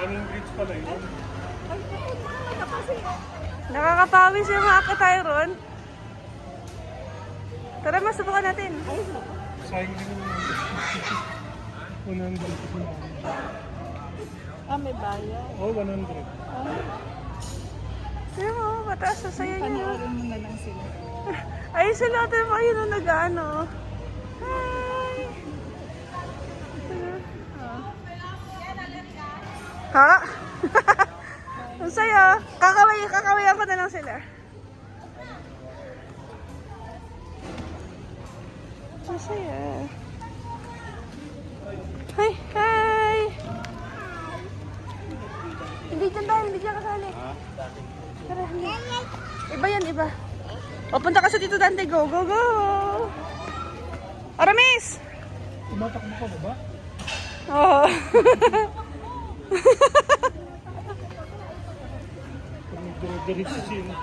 Anong bridge pala yun? Nakakapawis yung mga ka-Tyron. Tara, masubukan natin. Sayang din naman. 100. May bayan. Oh, 100. Tignan mo, mataas na sa'yo niya. Panoorin mo na lang sila. Ay, sila natin mo, ayun ang nag-ano. Hi! Ha? Ang sayo. Kakawayan ko na lang sila. Ang saya. Hi! Hi! Hindi dyan tayo, hindi dyan kasali. Tara, hindi. Iba yan, iba. O, punta ka sa Tito Dante. Go, go, go! Aramis! Tumatakbo ka ba? Oo. Diretso siya.